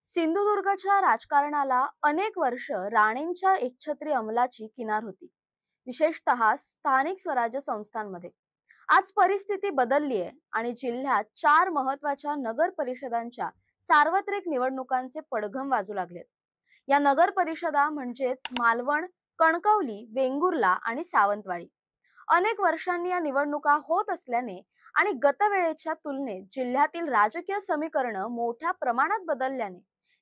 सिंधुदुर्गच्या राजकारणाला अनेक वर्ष राणेंच्या एकछत्री अंमलाची किनार होती, विशेषतः स्थानिक स्वराज्य संस्थांमध्ये. आज परिस्थिती बदलली आहे आणि जिल्ह्यात 4 महत्वाच्या नगर परिषदांच्या सार्वत्रिक निवडणुकांचे पडघम वाजू लागलेत. या नगर परिषदा म्हणजेच मालवण, कणकवली, वेंगुर्ला आणि सावंतवाडी. अनेक वर्षांनी या निवडणुका होत असल्याने आणि गतवेळेच्या तुलनेत जिल्ह्यातील राजकीय समीकरण मोठ्या प्रमाणात बदलल्याने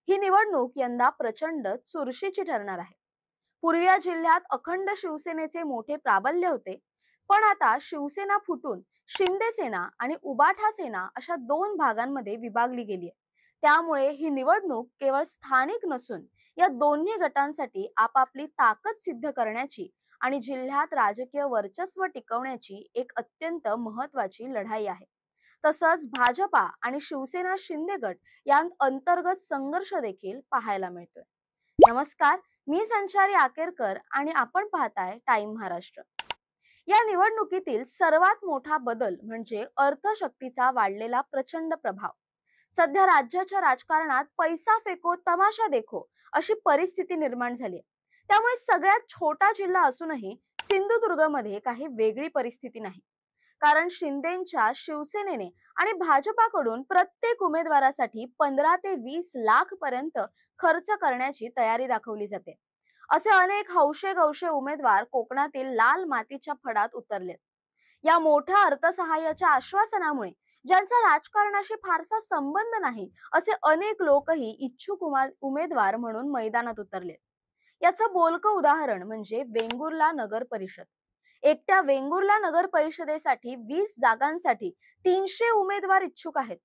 ही निवडणूक यंदा प्रचंड चुरशीची ठरणार आहे. पूर्वी या जिल्ह्यात अखंड शिवसेनेचे मोठे प्राबल्य होते, पण आता शिवसेना फुटून शिंदे सेना आणि उबाठा सेना अशा 2 भागांमध्ये विभागली गेली आहे. त्यामुळे ही निवडणूक केवळ स्थानिक नसून या दोन्ही गटांसाठी आपापली ताकद सिद्ध करण्याची आणि जिल्ह्यात राजकीय वर्चस्व टिकवण्याची एक अत्यंत महत्वाची लढाई आहे. तसंच भाजपा आणि शिवसेना शिंदे गट यांत अंतर्गत संघर्ष देखील पाहायला मिळतोय. नमस्कार, मी संचारी आकेरकर आणि आपण पाहताय टाइम महाराष्ट्र. या निवडणुकीतील सर्वात मोठा बदल म्हणजे अर्थशक्तीचा वाढलेला प्रचंड प्रभाव. सध्या राज्याच्या राजकारणात पैसा फेको तमाशा देखो अशी परिस्थिती निर्माण झाली. त्यामुळे सगळ्यात छोटा जिल्हा असूनही सिंधुदुर्गमध्ये काही वेगळी परिस्थिती नाही. कारण शिंदेंच्या शिवसेनेने आणि भाजपाकडून प्रत्येक उमेदवारासाठी 15 ते 20 लाख पर्यंत खर्च करण्याची तयारी दाखवली जाते. असे अनेक हौशे गौशे उमेदवार कोकणातील लाल मातीच्या फडात उतरलेत. या मोठ्या अर्थसहाय्याच्या आश्वासनामुळे ज्यांचा राजकारणाशी फारसा संबंध नाही असे अनेक लोकही इच्छुक उमेदवार म्हणून मैदानात उतरलेत. याचं बोलकं उदाहरण म्हणजे वेंगुर्ला नगर परिषद. एकट्या वेंगुर्ला नगर परिषदेसाठी 20 जागांसाठी 300 उमेदवार इच्छुक आहेत.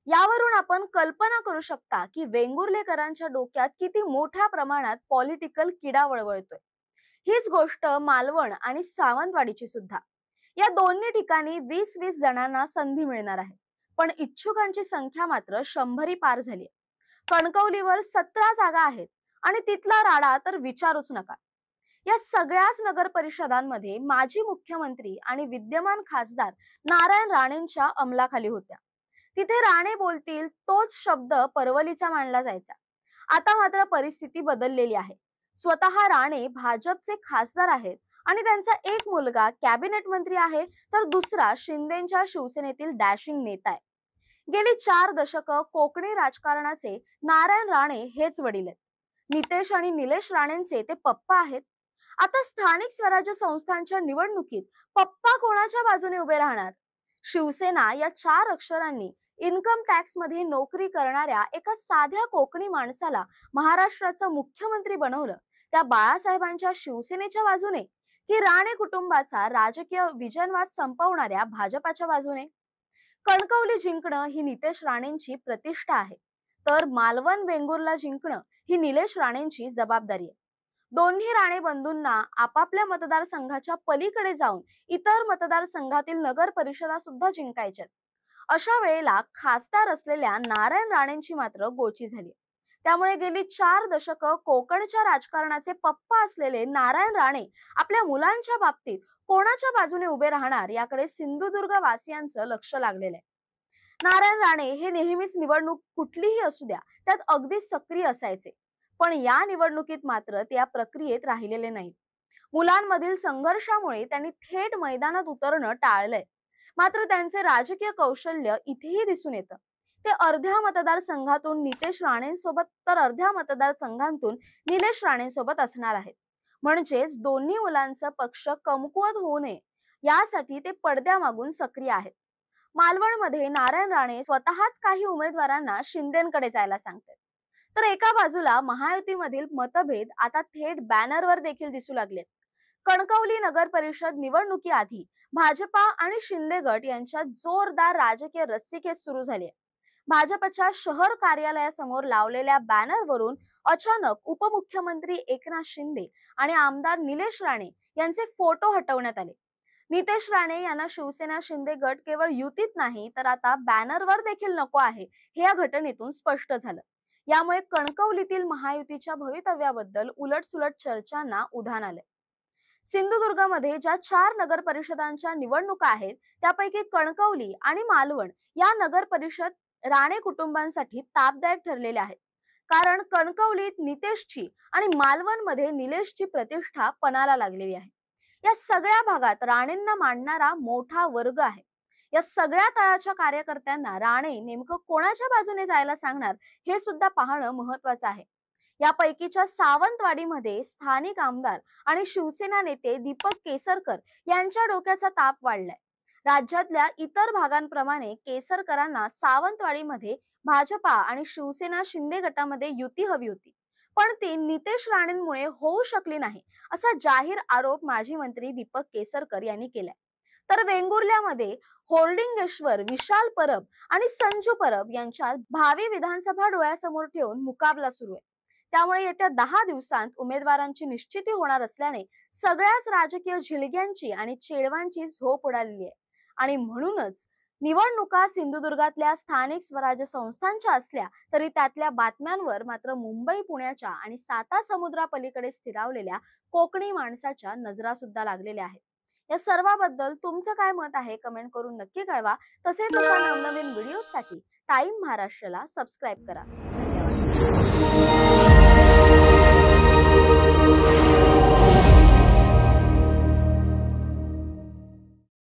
यावरून आपण कल्पना करू शकता की वेंगुर्लेकरांच्या डोक्यात किती मोठ्या प्रमाणात पॉलिटिकल किडा वळवळतोय. हीच गोष्ट मालवण आणि सावंतवाडीची सुद्धा. या दोन्ही ठिकाणी 20-20 जणांना संधी मिळणार आहे, पण इच्छुकांची संख्या मात्र 100 पार झाली. कणकवलीवर 17 जागा आहेत आणि तिथला राडा तर विचारूच नका. या सगळ्याच नगर परिषदांमध्ये माजी मुख्यमंत्री आणि विद्यमान खासदार नारायण राणेंच्या अंमलाखाली होत्या. तिथे राणे बोलतील तोच शब्द परवलीचा मानला जायचा. आता मात्र परिस्थिती बदललेली आहे. स्वतः राणे भाजपचे खासदार आहेत आणि त्यांचा एक मुलगा कॅबिनेट मंत्री आहे, तर दुसरा शिंदेच्या शिवसेनेतील डॅशिंग नेता आहे. गेली 4 दशकं कोकणी राजकारणाचे नारायण राणे हेच वडील आहेत. नितेश आणि निलेश राणेंचे ते पप्पा आहेत. आता स्थानिक स्वराज्य संस्थांच्या निवडणुकीत पप्पा कोणाच्या बाजूने उभे राहणार? शिवसेना या 4 अक्षरांनी इन्कम टॅक्स मध्ये नोकरी करणाऱ्या एका साध्या कोकणी माणसाला महाराष्ट्राचं मुख्यमंत्री बनवलं, त्या बाळासाहेबांच्या शिवसेनेच्या बाजूने की राणे कुटुंबाचा राजकीय विजनवाद संपवणाऱ्या भाजपाच्या बाजूने? कणकवली जिंकणं ही नितेश राणेंची प्रतिष्ठा आहे, तर मालवण वेंगुर्ला जिंकणं ही निलेश राणेंची जबाबदारी आहे. दोन्ही राणे बंधूंना आपापल्या मतदारसंघाच्या पलीकडे जाऊन इतर मतदारसंघातील नगर परिषदा सुद्धा जिंकायच्यात. अशा वेळेला खासदार असलेल्या नारायण राणेंची मात्र गोची झाली. त्यामुळे गेली 4 दशकं कोकणच्या राजकारणाचे पप्पा असलेले नारायण राणे आपल्या मुलांच्या बाबतीत कोणाच्या बाजूने उभे राहणार याकडे सिंधुदुर्ग वासियांचं लक्ष लागलेलं आहे. नारायण राणे हे नेहमीच निवडणूक कुठलीही असू द्या त्यात अगदी सक्रिय असायचे, पण या निवडणुकीत मात्र ते या प्रक्रियेत राहिलेले नाहीत. मुलांमधील संघर्षामुळे त्यांनी थेट मैदानात उतरणं टाळलंय. मात्र त्यांचे राजकीय कौशल्य इथेही दिसून येतं. ते अर्ध्या मतदारसंघातून नितेश राणेंसोबत तर अर्ध्या मतदारसंघातून निलेश राणेंसोबत असणार आहेत. म्हणजेच दोन्ही मुलांचा पक्ष कमकुवत होऊ नये यासाठी ते पडद्यामागून सक्रिय आहेत. मालवणमध्ये नारायण राणे स्वतःच काही उमेदवारांना शिंदेंकडे जायला सांगतात. तर एका बाजूला महायुतीमधील मतभेद आता थेट बॅनरवर देखील दिसू लागलेत. कणकवली नगर परिषद निवडणुकीआधी भाजपा आणि शिंदे गट यांच्यात जोरदार राजकीय रस्सीखेच सुरू झाली. भाजपच्या शहर कार्यालयासमोर लावलेल्या बॅनरवरून अचानक उपमुख्यमंत्री एकनाथ शिंदे आणि आमदार निलेश राणे यांचे फोटो हटवण्यात आले. नितेश राणे यांना शिवसेना शिंदे गट केवळ युतीत नाही तर आता बॅनरवर देखील नको आहे हे या घटनेतून स्पष्ट झालं. यामुळे कणकवलीतील महायुतीच्या भवितव्याबद्दल उलटसुलट चर्चांना उधाण आले. सिंधुदुर्गमध्ये ज्या 4 नगर परिषदांच्या निवडणुका आहेत त्यापैकी कणकवली आणि मालवण या नगर परिषद राणे कुटुंबांसाठी तापदायक ठरलेल्या आहेत. कारण कणकवलीत नितेशची आणि मालवणमध्ये निलेशची प्रतिष्ठा पणाला लागलेली आहे. या सगळ्या भागात राणेंना मांडणारा मोठा वर्ग आहे. या सगळ्या तळाच्या कार्यकर्त्यांना राणे नेमकं कोणाच्या बाजूने जायला सांगणार हे सुद्धा पाहणं महत्वाचं आहे. यापैकीच्या सावंतवाडीमध्ये स्थानिक आमदार आणि शिवसेना नेते दीपक केसरकर यांच्या डोक्याचा ताप वाढलाय. राज्यातल्या इतर भागांप्रमाणे केसरकरांना सावंतवाडीमध्ये भाजपा आणि शिवसेना शिंदे गटामध्ये युती हवी होती, पण ती नितेश राणेंमुळे होऊ शकली नाही, असा जाहीर आरोप माजी मंत्री दीपक केसरकर यांनी केलाय. तर वेंगुर्ल्यामध्ये होर्डिंगेश्वर विशाल परब आणि संजू परब यांच्यात भावी विधानसभा डोळ्यासमोर ठेवून मुकाबला सुरू आहे. त्यामुळे येत्या 10 दिवसांत उमेदवारांची निश्चिती होणार असल्याने सगळ्याच राजकीय झिलग्यांची आणि चेडवांची झोप उडालेली आहे. आणि म्हणूनच निवडणुका सिंधुदुर्गातल्या स्थानिक स्वराज्य संस्थांच्या असल्या तरी त्यातल्या बातम्यांवर मात्र मुंबई, पुण्याच्या आणि साता समुद्रापलीकडे स्थिरावलेल्या कोकणी माणसाच्या नजरा सुद्धा लागलेल्या आहेत. या सर्वाबद्दल तुमचं काय मत आहे कमेंट करून नक्की कळवा. तसेच अशा नवनवीन व्हिडिओसाठी टाइम महाराष्ट्राला सबस्क्राईब करा. धन्यवाद.